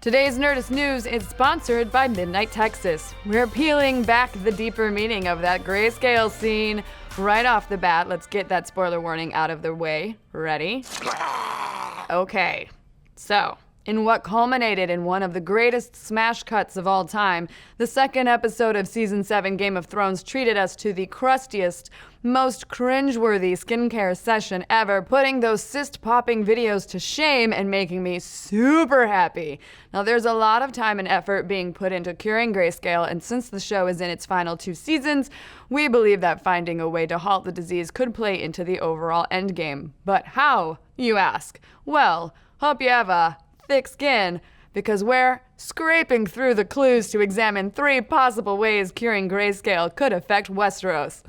Today's Nerdist News is sponsored by Midnight Texas. We're peeling back the deeper meaning of that Greyscale scene. Right off the bat, let's get that spoiler warning out of the way. Ready? Okay, so in what culminated in one of the greatest smash cuts of all time, the second episode of Season 7 Game of Thrones treated us to the crustiest, most cringeworthy skincare session ever, putting those cyst-popping videos to shame and making me super happy. Now, there's a lot of time and effort being put into curing Greyscale, and since the show is in its final 2 seasons, we believe that finding a way to halt the disease could play into the overall endgame. But how, you ask? Well, hope you have a thick skin, because we're scraping through the clues to examine 3 possible ways curing Greyscale could affect Westeros.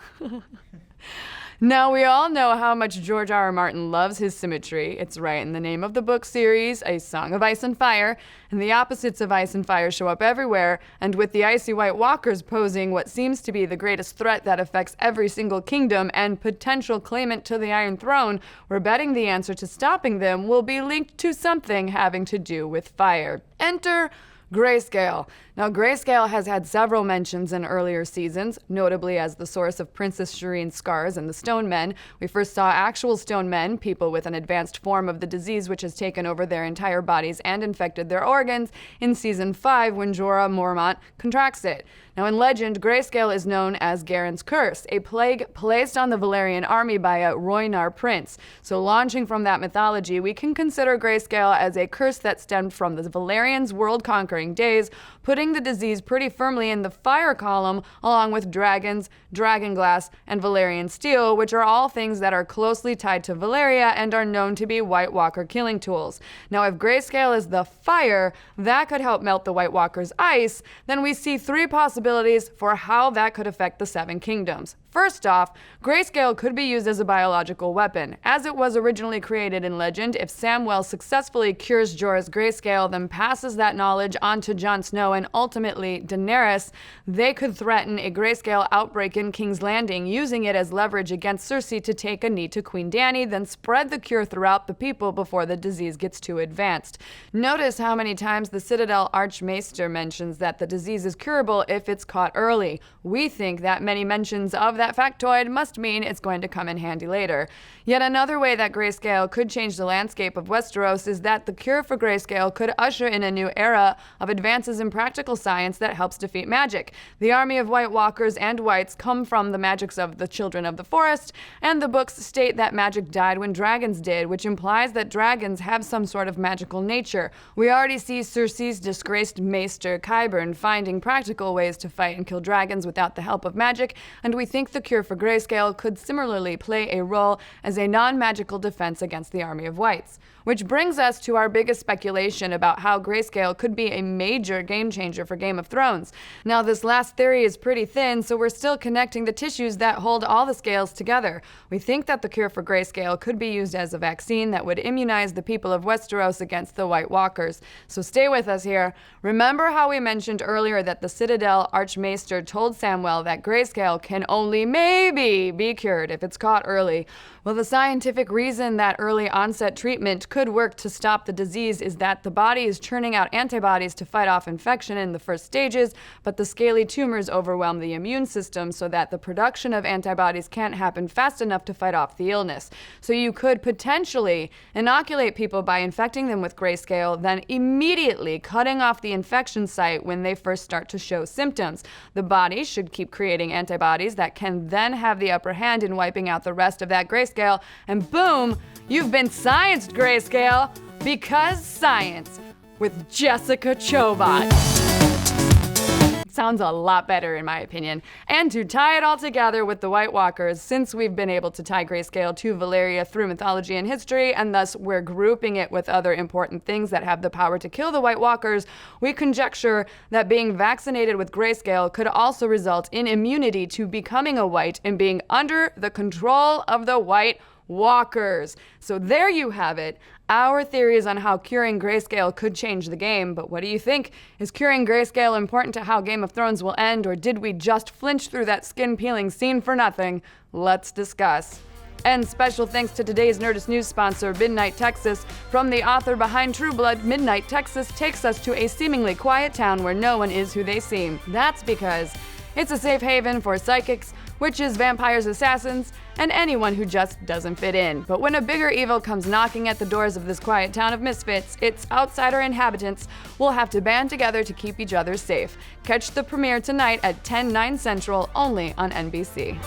Now, we all know how much George R.R. Martin loves his symmetry. It's right in the name of the book series, A Song of Ice and Fire, and the opposites of ice and fire show up everywhere, and with the icy White Walkers posing what seems to be the greatest threat that affects every single kingdom and potential claimant to the Iron Throne, we're betting the answer to stopping them will be linked to something having to do with fire. Enter Greyscale. Now, Greyscale has had several mentions in earlier seasons, notably as the source of Princess Shireen's scars and the Stone Men. We first saw actual Stone Men, people with an advanced form of the disease which has taken over their entire bodies and infected their organs, in Season 5 when Jorah Mormont contracts it. Now, in legend, Greyscale is known as Garen's Curse, a plague placed on the Valyrian army by a Rhoynar prince. So, launching from that mythology, we can consider Greyscale as a curse that stemmed from the Valyrians' world-conquering days, putting the disease pretty firmly in the fire column, along with dragons, dragonglass, and Valyrian steel, which are all things that are closely tied to Valyria and are known to be White Walker killing tools. Now, if Greyscale is the fire that could help melt the White Walker's ice, then we see 3 possibilities for how that could affect the 7 kingdoms. First off, Greyscale could be used as a biological weapon. As it was originally created in legend, if Samwell successfully cures Jorah's Greyscale, then passes that knowledge on to Jon Snow and ultimately Daenerys, they could threaten a Greyscale outbreak in King's Landing, using it as leverage against Cersei to take a knee to Queen Dany, then spread the cure throughout the people before the disease gets too advanced. Notice how many times the Citadel Archmaester mentions that the disease is curable if it's caught early. We think that many mentions of that factoid must mean it's going to come in handy later. Yet another way that Greyscale could change the landscape of Westeros is that the cure for Greyscale could usher in a new era of advances in practical science that helps defeat magic. The army of White Walkers and Whites come from the magics of the Children of the Forest, and the books state that magic died when dragons did, which implies that dragons have some sort of magical nature. We already see Cersei's disgraced maester Qyburn finding practical ways to fight and kill dragons without the help of magic, and we think the cure for Greyscale could similarly play a role as a non-magical defense against the army of Whites. Which brings us to our biggest speculation about how Greyscale could be a major game changer for Game of Thrones. Now, this last theory is pretty thin, so we're still connecting the tissues that hold all the scales together. We think that the cure for Greyscale could be used as a vaccine that would immunize the people of Westeros against the White Walkers. So stay with us here. Remember how we mentioned earlier that the Citadel Archmaester told Samwell that Greyscale can only maybe be cured if it's caught early? Well, the scientific reason that early onset treatment could work to stop the disease is that the body is churning out antibodies to fight off infection in the first stages, but the scaly tumors overwhelm the immune system so that the production of antibodies can't happen fast enough to fight off the illness. So you could potentially inoculate people by infecting them with Greyscale, then immediately cutting off the infection site when they first start to show symptoms. The body should keep creating antibodies that can then have the upper hand in wiping out the rest of that Greyscale, and boom, you've been scienced, Greyscale, because science with Jessica Chobot. Sounds a lot better in my opinion. And to tie it all together with the White Walkers, since we've been able to tie Greyscale to Valyria through mythology and history, and thus we're grouping it with other important things that have the power to kill the White Walkers, we conjecture that being vaccinated with Greyscale could also result in immunity to becoming a White and being under the control of the White Walkers. So there you have it. Our theories on how curing Greyscale could change the game, but what do you think? Is curing Greyscale important to how Game of Thrones will end, or did we just flinch through that skin-peeling scene for nothing? Let's discuss. And special thanks to today's Nerdist news sponsor, Midnight Texas. From the author behind True Blood, Midnight Texas takes us to a seemingly quiet town where no one is who they seem. That's because it's a safe haven for psychics, witches, vampires, assassins, and anyone who just doesn't fit in. But when a bigger evil comes knocking at the doors of this quiet town of misfits, its outsider inhabitants will have to band together to keep each other safe. Catch the premiere tonight at 10/9 Central, only on NBC.